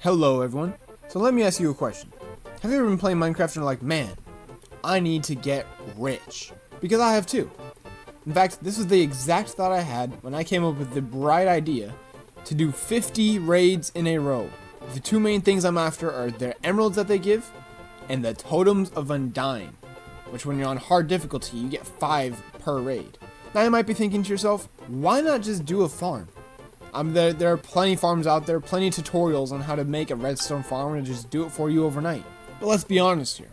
Hello everyone. So let me ask you a question. Have you ever been playing Minecraft and you're like, man, I need to get rich? Because I have too. In fact, this is the exact thought I had when I came up with the bright idea to do 50 raids in a row. The two main things I'm after are the emeralds that they give and the totems of undying, which when you're on hard difficulty, you get 5 per raid. Now you might be thinking to yourself, why not just do a farm? There are plenty farms out there, plenty of tutorials on how to make a redstone farm and just do it for you overnight. But let's be honest here.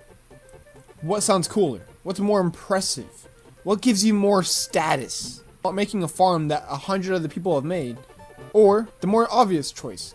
What sounds cooler? What's more impressive? What gives you more status? About making a farm that 100 other people have made, or the more obvious choice,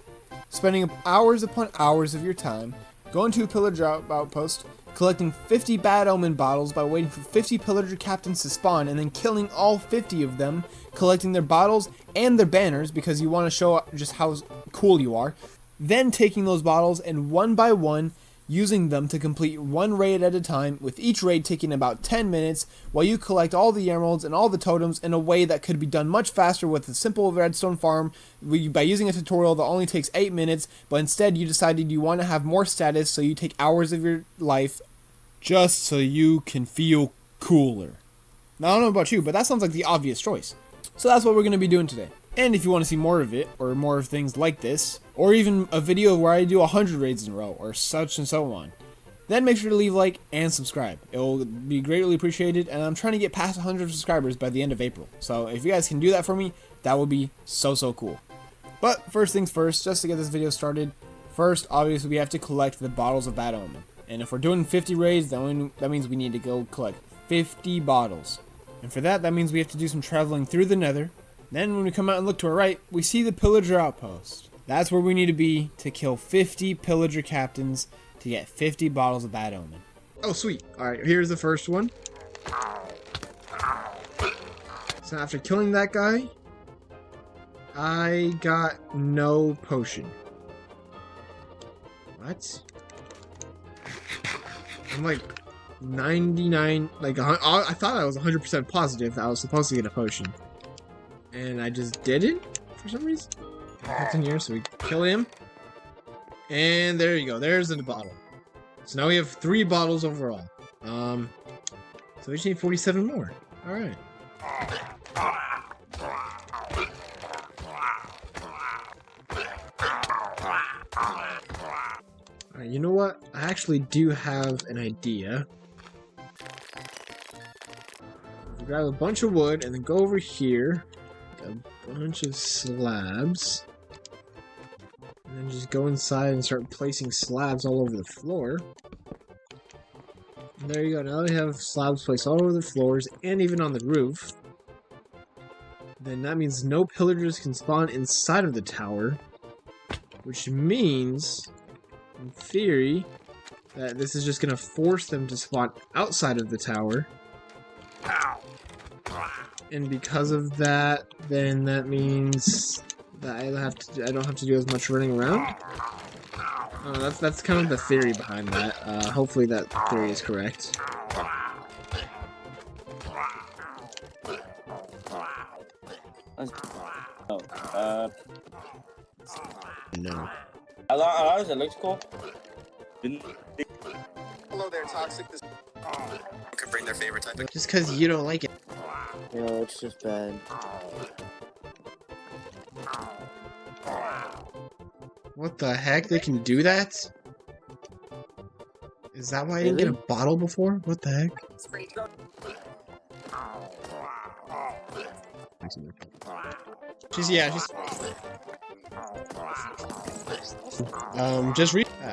spending hours upon hours of your time going to a pillager outpost, collecting 50 bad omen bottles by waiting for 50 pillager captains to spawn, and then killing all 50 of them, collecting their bottles and their banners because you want to show just how cool you are, then taking those bottles and one by one using them to complete one raid at a time, with each raid taking about 10 minutes while you collect all the emeralds and all the totems in a way that could be done much faster with a simple redstone farm by using a tutorial that only takes 8 minutes, but instead you decided you want to have more status, so you take hours of your life just so you can feel cooler. Now I don't know about you, but that sounds like the obvious choice. So that's what we're going to be doing today. And if you want to see more of it, or more of things like this, or even a video where I do 100 raids in a row, or such and so on, then make sure to leave a like and subscribe. It will be greatly appreciated, and I'm trying to get past 100 subscribers by the end of April. So if you guys can do that for me, that would be so cool. But first things first, just to get this video started, first obviously we have to collect the bottles of Bad Omen. And if we're doing 50 raids, that means we need to go collect 50 bottles. And for that means we have to do some traveling through the nether. Then when we come out and look to our right, we see the pillager outpost. That's where we need to be to kill 50 pillager captains to get 50 bottles of Bad Omen. Oh sweet. Alright, here's the first one. So after killing that guy, I got no potion. What? I'm like 99, I thought I was 100% positive that I was supposed to get a potion. And I just didn't, for some reason. That's in here, so we kill him. And there you go, there's the bottle. So now we have 3 bottles overall. So we just need 47 more. Alright. Alright, you know what? I actually do have an idea. Grab a bunch of wood and then go over here. A bunch of slabs. And then just go inside and start placing slabs all over the floor. And there you go. Now we have slabs placed all over the floors and even on the roof. Then that means no pillagers can spawn inside of the tower. Which means, in theory, that this is just going to force them to spawn outside of the tower. And because of that, then that means that I don't have to do as much running around. That's kind of the theory behind that. Hopefully that theory is correct. No. Hello, it looks cool. Hello there, Toxic. This could bring their favorite type of... Just because you don't like it. No, it's just bad. What the heck? They can do that? Is that why I didn't get a bottle before? What the heck? Just read.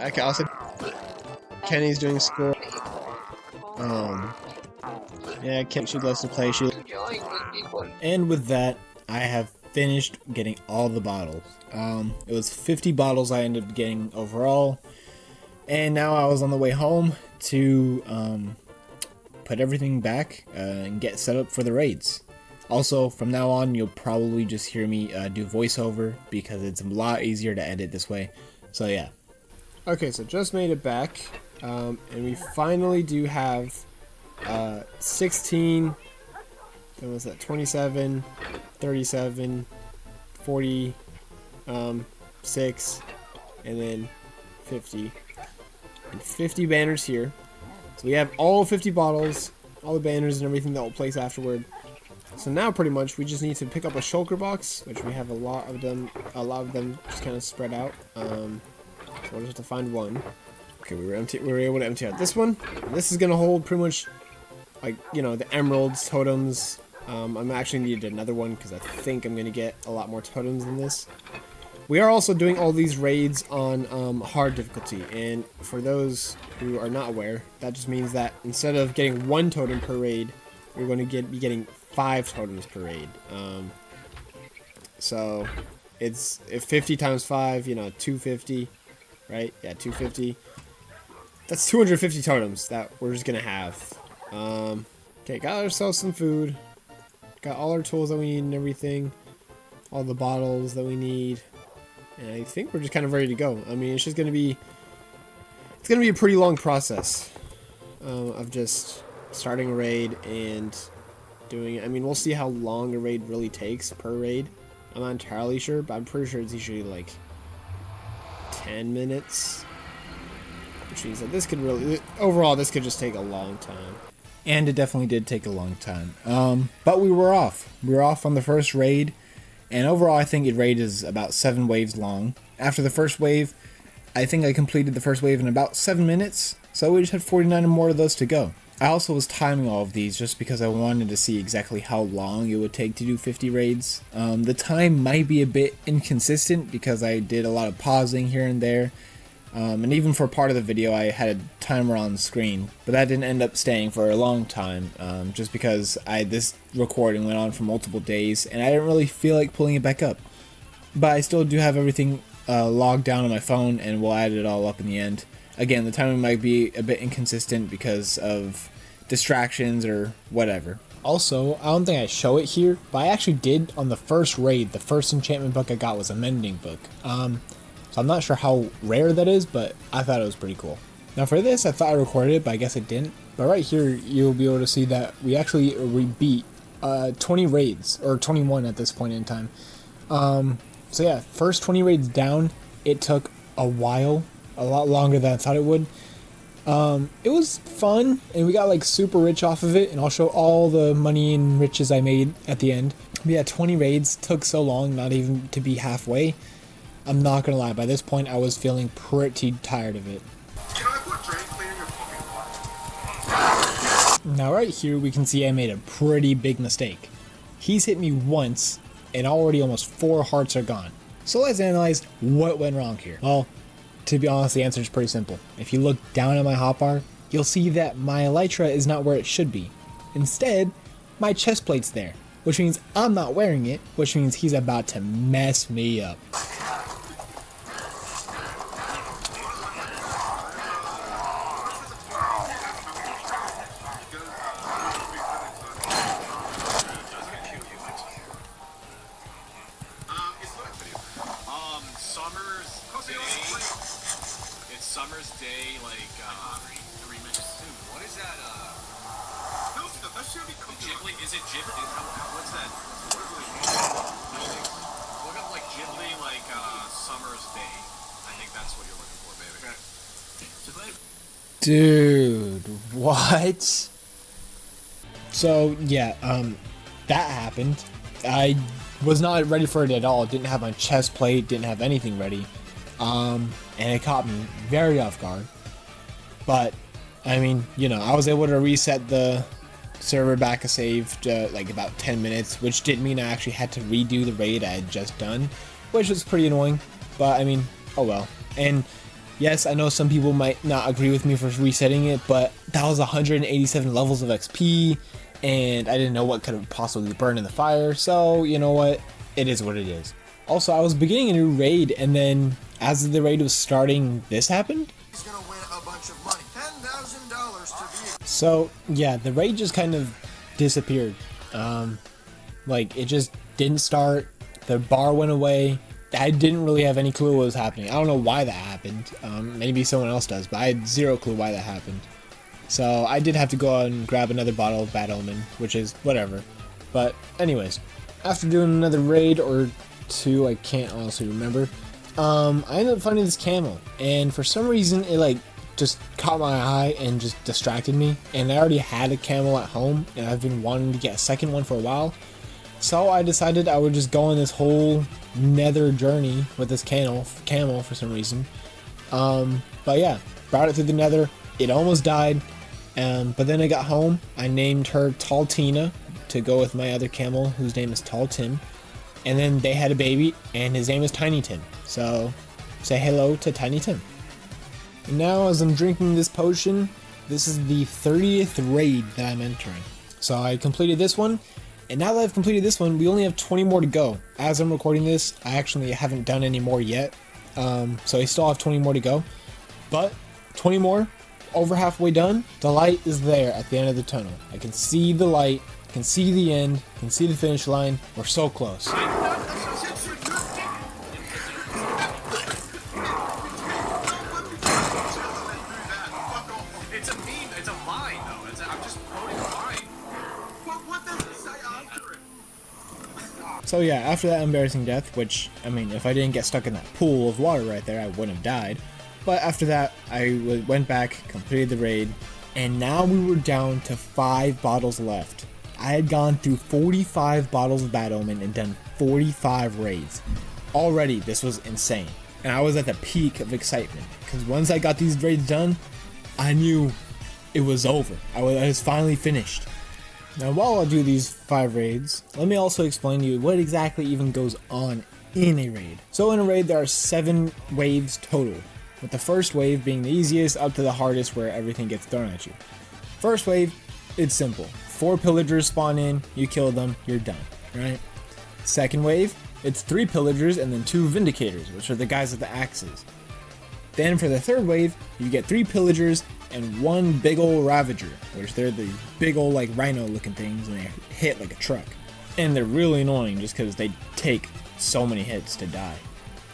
Okay, also, Kenny's doing school. Yeah, she loves to play. And with that, I have finished getting all the bottles. It was 50 bottles I ended up getting overall. And now I was on the way home to put everything back and get set up for the raids. Also, from now on, you'll probably just hear me do voiceover because it's a lot easier to edit this way. So yeah. Okay, so just made it back. And we finally do have 16, then was that 27, 37, 40, 6, and then 50, and 50 banners here. So we have all 50 bottles, all the banners and everything that we'll place afterward. So now pretty much we just need to pick up a shulker box, which we have a lot of them just kind of spread out. So we'll just have to find one. Okay, we were able to empty out this one. This is gonna hold pretty much, like, you know, the emeralds, totems. I'm actually need another one because I think I'm gonna get a lot more totems than this. We are also doing all these raids on hard difficulty, and for those who are not aware, that just means that instead of getting 1 totem per raid, you're going to be getting 5 totems per raid. So it's 50 times 5, you know, 250, right? Yeah, 250. That's 250 totems that we're just gonna have. Okay, got ourselves some food. Got all our tools that we need and everything. All the bottles that we need. And I think we're just kind of ready to go. I mean, it's just gonna be... It's gonna be a pretty long process of just starting a raid and doing it. I mean, we'll see how long a raid really takes per raid. I'm not entirely sure, but I'm pretty sure it's usually like 10 minutes. Which means that this could really... Overall, this could just take a long time. And it definitely did take a long time. But we were off. We were off on the first raid. And overall, I think the raid is about 7 waves long. After the first wave, I think I completed the first wave in about 7 minutes. So we just had 49 more of those to go. I also was timing all of these just because I wanted to see exactly how long it would take to do 50 raids. The time might be a bit inconsistent because I did a lot of pausing here and there. And even for part of the video I had a timer on the screen, but that didn't end up staying for a long time, just because this recording went on for multiple days and I didn't really feel like pulling it back up. But I still do have everything logged down on my phone, and we'll add it all up in the end. Again, the timing might be a bit inconsistent because of distractions or whatever. Also, I don't think I show it here, but I actually did on the first raid. The first enchantment book I got was a mending book. So I'm not sure how rare that is, but I thought it was pretty cool. Now for this, I thought I recorded it, but I guess it didn't. But right here, you'll be able to see that we beat 20 raids, or 21 at this point in time. So yeah, first 20 raids down, it took a while, a lot longer than I thought it would. It was fun, and we got like super rich off of it, and I'll show all the money and riches I made at the end. But yeah, 20 raids took so long, not even to be halfway. I'm not gonna lie, by this point I was feeling pretty tired of it. Can I put drain cleaner in your Pokemon water? Now right here we can see I made a pretty big mistake. He's hit me once and already almost 4 hearts are gone. So let's analyze what went wrong here. Well, to be honest, the answer is pretty simple. If you look down at my hotbar, you'll see that my elytra is not where it should be. Instead, my chest plate's there, which means I'm not wearing it, which means he's about to mess me up. Summer's Day, like, 3 minutes soon. What is that, No, that should be Ghibli, is it Ghibli? What's that? Look up, like, Ghibli, like, Summer's Day. I think that's what you're looking for, baby. Dude, what? So, yeah, that happened. I was not ready for it at all. Didn't have my chest plate, didn't have anything ready. And it caught me very off guard. But, I mean, you know, I was able to reset the server back a save like about 10 minutes, which did mean I actually had to redo the raid I had just done, which was pretty annoying. But, I mean, oh well. And yes, I know some people might not agree with me for resetting it, but that was 187 levels of XP, and I didn't know what could have possibly burned in the fire, so, you know what? It is what it is. Also, I was beginning a new raid, and then as the raid was starting, this happened. He's gonna win a bunch of money. $10,000 to be. So, yeah, the raid just kind of disappeared. Like, it just didn't start. The bar went away. I didn't really have any clue what was happening. I don't know why that happened. Maybe someone else does, but I had zero clue why that happened. So, I did have to go out and grab another bottle of Bad Omen, which is whatever. But, anyways, after doing another raid or two, I can't honestly remember, I ended up finding this camel, and for some reason it like just caught my eye and just distracted me. And I already had a camel at home, and I've been wanting to get a second one for a while. So I decided I would just go on this whole nether journey with this camel for some reason. But yeah, brought it through the nether. It almost died, but then I got home. I named her Tall Tina to go with my other camel, whose name is Tall Tim. And then they had a baby, and his name is Tiny Tim. So say hello to Tiny Tim. And now as I'm drinking this potion, this is the 30th raid that I'm entering. So I completed this one, and now that I've completed this one, we only have 20 more to go. As I'm recording this, I actually haven't done any more yet. So I still have 20 more to go. But 20 more, over halfway done, the light is there at the end of the tunnel. I can see the light, I can see the end, I can see the finish line. We're so close. It's a meme. It's a vine, though. I'm just quoting a vine. What does it say after it? So yeah, after that embarrassing death, which, I mean, if I didn't get stuck in that pool of water right there, I wouldn't have died. But after that, I went back, completed the raid, and now we were down to 5 bottles left. I had gone through 45 bottles of Bad Omen and done 45 raids. Already, this was insane. And I was at the peak of excitement, because once I got these raids done, I knew it was over. I was finally finished. Now, while I do these 5 raids, let me also explain to you what exactly even goes on in a raid. So in a raid, there are 7 waves total, with the first wave being the easiest up to the hardest where everything gets thrown at you. First wave, it's simple. 4 pillagers spawn in, you kill them, you're done, right? Second wave, it's 3 pillagers and then 2 vindicators, which are the guys with the axes. Then for the third wave, you get 3 pillagers and 1 big ol' ravager, which they're the big ol' like rhino looking things, and they hit like a truck. And they're really annoying just because they take so many hits to die.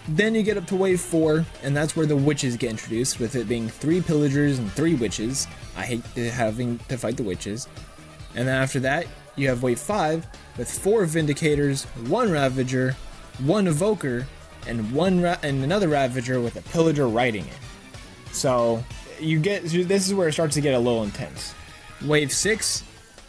Then you get up to wave 4, and that's where the witches get introduced, with it being 3 pillagers and 3 witches. I hate having to fight the witches. And then after that, you have wave 5 with 4 vindicators, 1 ravager, 1 evoker, and another ravager with a pillager riding it. So this is where it starts to get a little intense. Wave 6,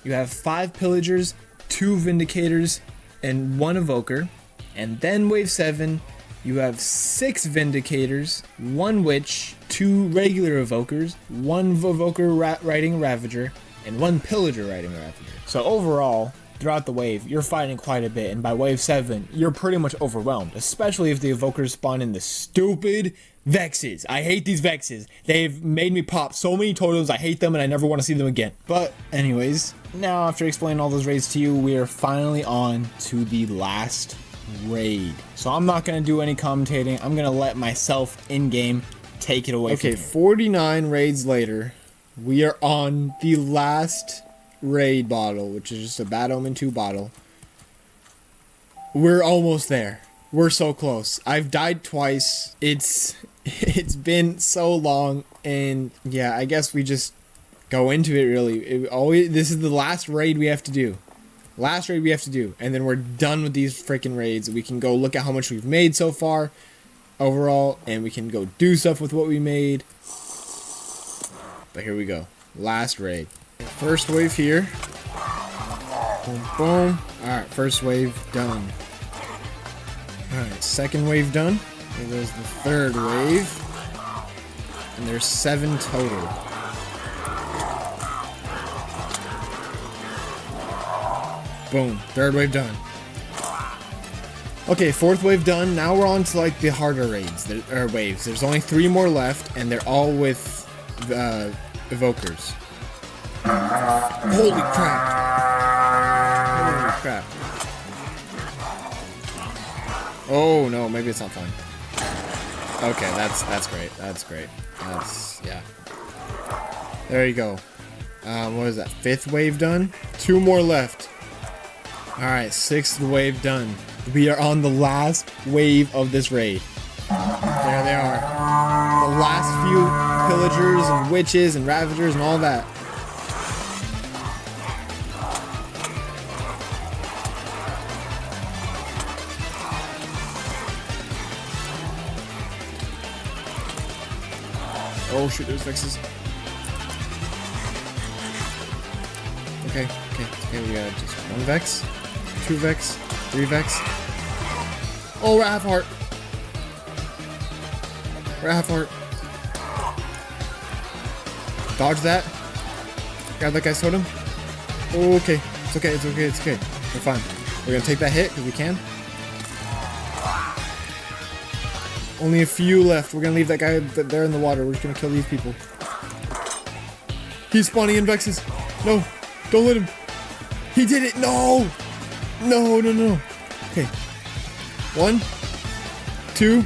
you have 5 pillagers, 2 vindicators, and 1 evoker. And then wave 7, you have 6 vindicators, 1 witch, 2 regular evokers, 1 evoker riding ravager, and 1 pillager riding ravager. So overall, throughout the wave, you're fighting quite a bit, and by wave 7, you're pretty much overwhelmed, especially if the evokers spawn in the stupid Vexes. I hate these Vexes. They've made me pop so many totems, I hate them, and I never want to see them again. But anyways, now after explaining all those raids to you, we are finally on to the last raid. So I'm not going to do any commentating. I'm going to let myself in-game take it away. Okay, 49 raids later, we are on the last raid bottle, which is just a Bad Omen 2 bottle. We're almost there. We're so close. I've died twice. It's been so long, and yeah, I guess we just go into it really. This is the last raid we have to do. Last raid we have to do, and then we're done with these freaking raids. We can go look at how much we've made so far overall, and we can go do stuff with what we made. But here we go. Last raid. First wave here. Boom, boom. Alright, first wave done. Alright, second wave done. Here goes the third wave. And there's 7 total. Boom. Third wave done. Okay, fourth wave done. Now we're on to like the harder raids, waves. There's only 3 more left, and they're all with evokers. Holy crap! Holy crap! Oh no, maybe it's not fun. Okay, that's great. That's great. Yeah. There you go. What is that? 5th wave done? 2 more left. Alright, 6th wave done. We are on the last wave of this raid. There they are. The last few pillagers and witches and ravagers and all that. Oh shit, there's Vexes. Okay, we got just 1 Vex, 2 Vex, 3 Vex. Oh, we're at half heart. We're at half heart. Dodge that. Grab that guy's totem. Okay. It's okay. We're fine. We're gonna take that hit because we can. Only a few left. We're gonna leave that guy there in the water. We're just gonna kill these people. He's spawning in Vexes. No, don't let him. He did it. No. Okay. 1, 2.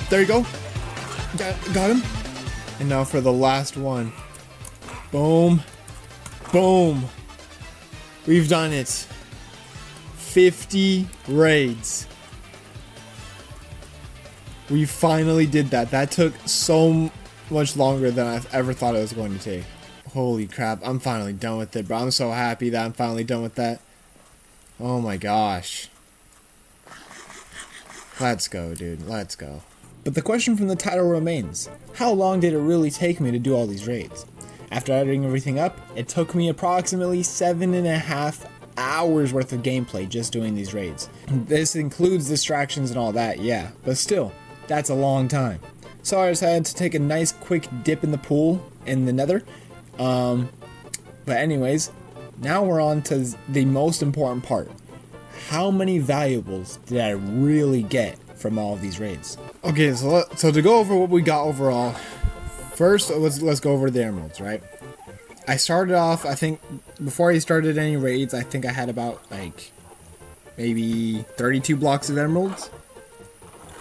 There you go. Got him. And now for the last one. Boom. Boom. We've done it. 50 raids. We finally did that. That took so much longer than I've ever thought it was going to take. Holy crap. I'm finally done with it, bro. I'm so happy that I'm finally done with that. Oh my gosh. Let's go, dude. Let's go. But the question from the title remains, how long did it really take me to do all these raids? After adding everything up, it took me approximately 7.5 hours worth of gameplay just doing these raids. This includes distractions and all that, yeah, but still, that's a long time. So I decided to take a nice quick dip in the pool in the nether. But anyways, now we're on to the most important part. How many valuables did I really get from all of these raids? Okay, so to go over what we got overall, first let's go over the emeralds, right? I started off, I think, before I started any raids, I think I had about like maybe 32 blocks of emeralds.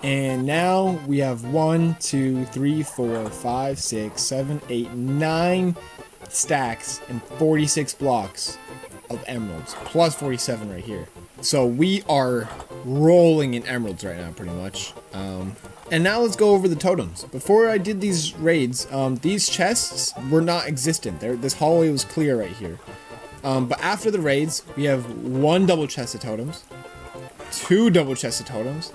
And now we have 1, 2, 3, 4, 5, 6, 7, 8, 9 stacks and 46 blocks of emeralds, plus 47 right here. So we are rolling in emeralds right now, pretty much. And now let's go over the totems. Before I did these raids, these chests were not existent. This hallway was clear right here. But after the raids, we have 1 double chest of totems, 2 double chests of totems,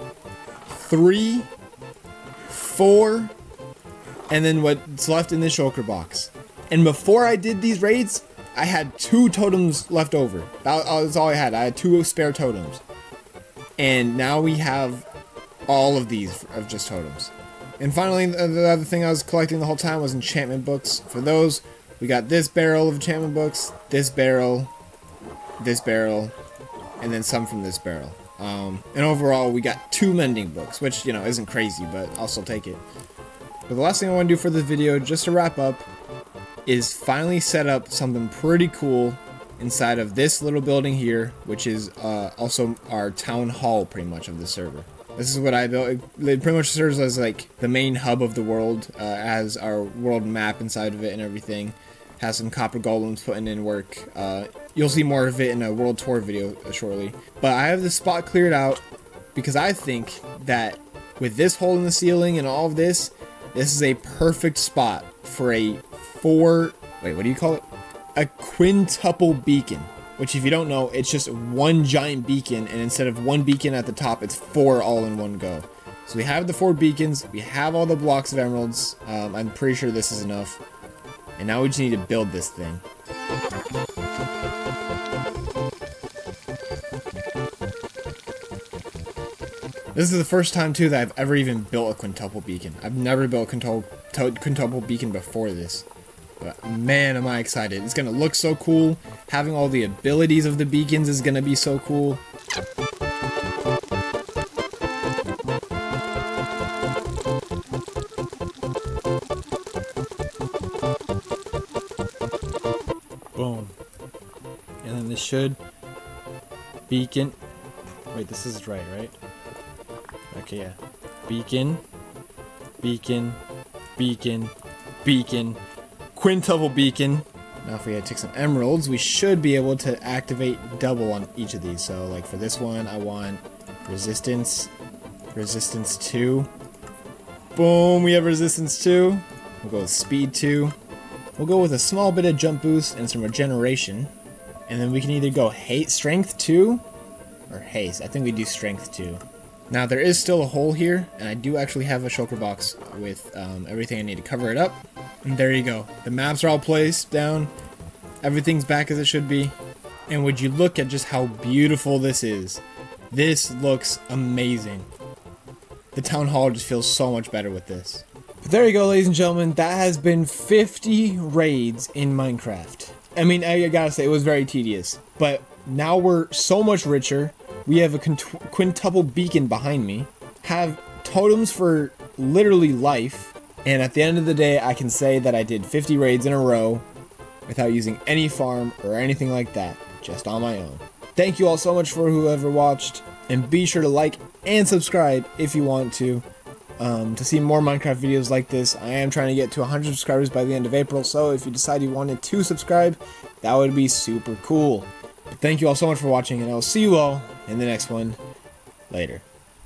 3, 4, and then what's left in this shulker box. And before I did these raids, I had 2 totems left over. That's all I had. I had 2 spare totems. And now we have all of these of just totems. And finally, the other thing I was collecting the whole time was enchantment books. For those, we got this barrel of enchantment books, this barrel, and then some from this barrel. And overall, we got 2 mending books, which, you know, isn't crazy, but I'll still take it. But the last thing I want to do for this video, just to wrap up, is finally set up something pretty cool inside of this little building here, which is also our town hall, pretty much, of the server. This is what I built. It pretty much serves as like the main hub of the world, has our world map inside of it and everything. Has some copper golems putting in work. You'll see more of it in a world tour video shortly. But I have this spot cleared out because I think that with this hole in the ceiling and all of this, this is a perfect spot for a a quintuple beacon. Which, if you don't know, it's just 1 giant beacon, and instead of 1 beacon at the top, it's 4 all in one go. So we have the 4 beacons, we have all the blocks of emeralds. I'm pretty sure this is enough. And now we just need to build this thing. This is the first time, too, that I've ever even built a quintuple beacon. I've never built a quintuple beacon before this. But man, am I excited. It's going to look so cool. Having all the abilities of the beacons is going to be so cool. Boom. And then this should beacon. Wait, this is right? Okay, yeah. Beacon, beacon, beacon, beacon, quintuple beacon. Now if we take some emeralds, we should be able to activate double on each of these. So like for this one, I want resistance, resistance 2. Boom, we have resistance 2. We'll go with speed 2. We'll go with a small bit of jump boost and some regeneration. And then we can either go strength 2 or haste. I think we do strength 2. Now there is still a hole here, and I do actually have a shulker box with everything I need to cover it up. And there you go. The maps are all placed down. Everything's back as it should be. And would you look at just how beautiful this is? This looks amazing. The town hall just feels so much better with this. But there you go, ladies and gentlemen. That has been 50 raids in Minecraft. I mean, I gotta say, it was very tedious. But now we're so much richer. We have a quintuple beacon behind me. Have totems for literally life. And at the end of the day, I can say that I did 50 raids in a row without using any farm or anything like that. Just on my own. Thank you all so much for whoever watched. And be sure to like and subscribe if you want to see more Minecraft videos like this. I am trying to get to 100 subscribers by the end of April. So if you decide you wanted to subscribe, that would be super cool. But thank you all so much for watching, and I will see you all in the next one. Later.